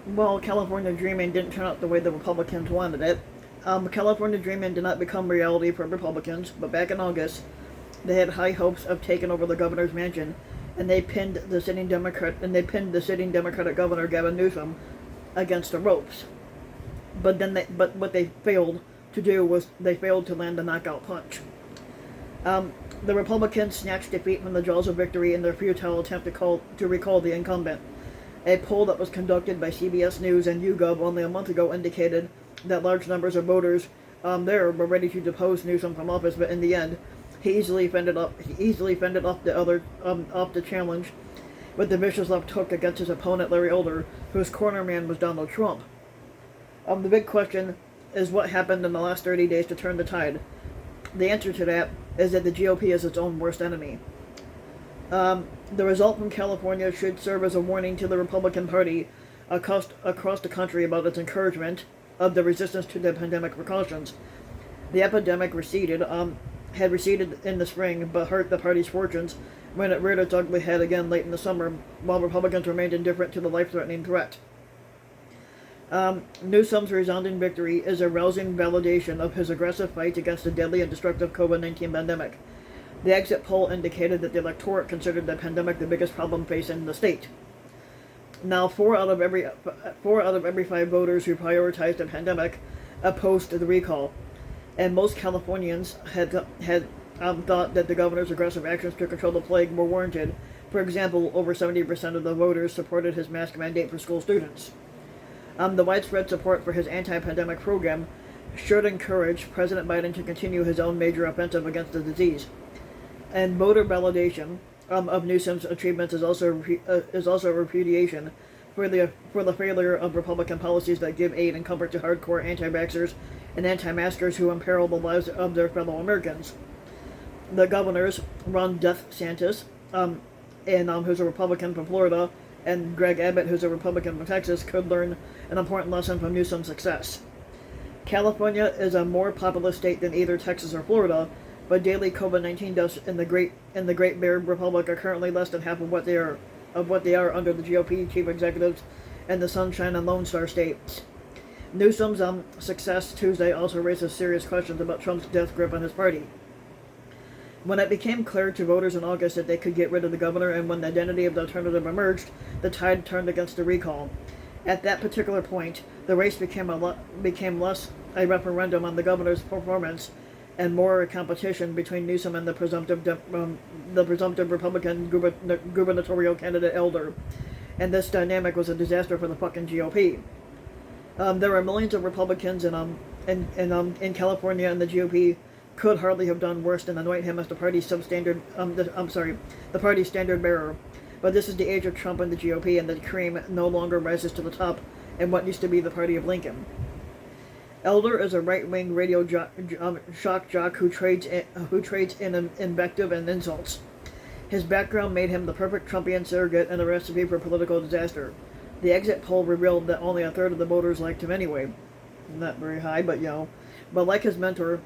Well, California Dreaming didn't turn out the way the Republicans wanted it. California Dreaming did not become reality for Republicans, but back in August, they had high hopes of taking over the governor's mansion, and they pinned the sitting Democratic governor Gavin Newsom against the ropes. But what they failed to do was they failed to land a knockout punch. The Republicans snatched defeat from the jaws of victory in their futile attempt to recall the incumbent. A poll that was conducted by CBS News and YouGov only a month ago indicated that large numbers of voters there were ready to depose Newsom from office, but in the end, he easily fended off the challenge with the vicious left hook against his opponent Larry Elder, whose cornerman was Donald Trump. The big question is what happened in the last 30 days to turn the tide. The answer to that is that the GOP is its own worst enemy. The result from California should serve as a warning to the Republican Party across the country about its encouragement of the resistance to the pandemic precautions. The epidemic had receded in the spring, but hurt the party's fortunes when it reared its ugly head again late in the summer, while Republicans remained indifferent to the life-threatening threat. Newsom's resounding victory is a rousing validation of his aggressive fight against the deadly and destructive COVID-19 pandemic. The exit poll indicated that the electorate considered the pandemic the biggest problem facing the state. Now, four out of every 5 voters who prioritized the pandemic opposed the recall, and most Californians had thought that the governor's aggressive actions to control the plague were warranted. For example, over 70% of the voters supported his mask mandate for school students. The widespread support for his anti-pandemic program should encourage President Biden to continue his own major offensive against the disease. And voter validation of Newsom's achievements is also a repudiation for the failure of Republican policies that give aid and comfort to hardcore anti-vaxxers and anti-maskers who imperil the lives of their fellow Americans. The governors, Ron DeSantis, who's a Republican from Florida, and Greg Abbott, who's a Republican from Texas, could learn an important lesson from Newsom's success. California is a more populous state than either Texas or Florida, but daily COVID-19 deaths in the Great Bear Republic are currently less than half of what they are under the GOP chief executives and the Sunshine and Lone Star states. Newsom's success Tuesday also raises serious questions about Trump's death grip on his party. When it became clear to voters in August that they could get rid of the governor, and when the identity of the alternative emerged, the tide turned against the recall. At that particular point, the race became less a referendum on the governor's performance and more a competition between Newsom and the presumptive Republican gubernatorial candidate Elder. And this dynamic was a disaster for the fucking GOP. There are millions of Republicans in California, and the GOP could hardly have done worse than anoint him as the party's standard bearer. But this is the age of Trump and the GOP, and the cream no longer rises to the top in what used to be the party of Lincoln. Elder is a right-wing radio shock jock who trades in invective and insults. His background made him the perfect Trumpian surrogate and a recipe for political disaster. The exit poll revealed that only a third of the voters liked him anyway. Not very high, but But like his mentor,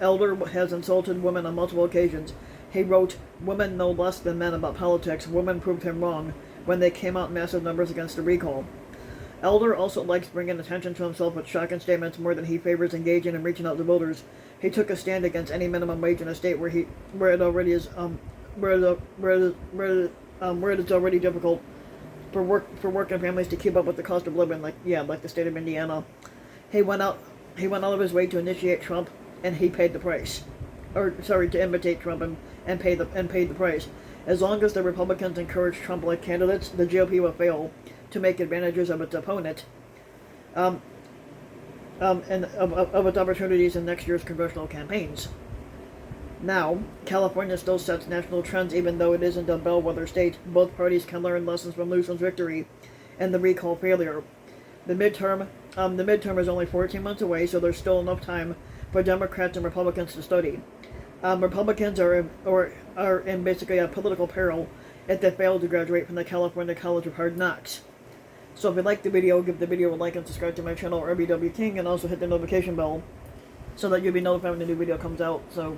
Elder has insulted women on multiple occasions. He wrote, "Women know less than men about politics. Women proved him wrong," when they came out in massive numbers against the recall. Elder also likes bringing attention to himself with shocking statements more than he favors engaging and reaching out to voters. He took a stand against any minimum wage in a state where it is already difficult for working families to keep up with the cost of living, like the state of Indiana. He went out of his way to initiate Trump, and he paid the price. To imitate Trump and paid the price. As long as the Republicans encourage Trump-like candidates, the GOP will fail to make advantages of its opponent, and of its opportunities in next year's congressional campaigns. Now, California still sets national trends, even though it isn't a bellwether state. Both parties can learn lessons from Newsom's victory and the recall failure. The midterm is only 14 months away, so there's still enough time for Democrats and Republicans to study. Republicans are in basically a political peril if they fail to graduate from the California College of Hard Knocks. So if you like the video, give the video a like and subscribe to my channel, RBW King, and also hit the notification bell so that you'll be notified when the new video comes out. So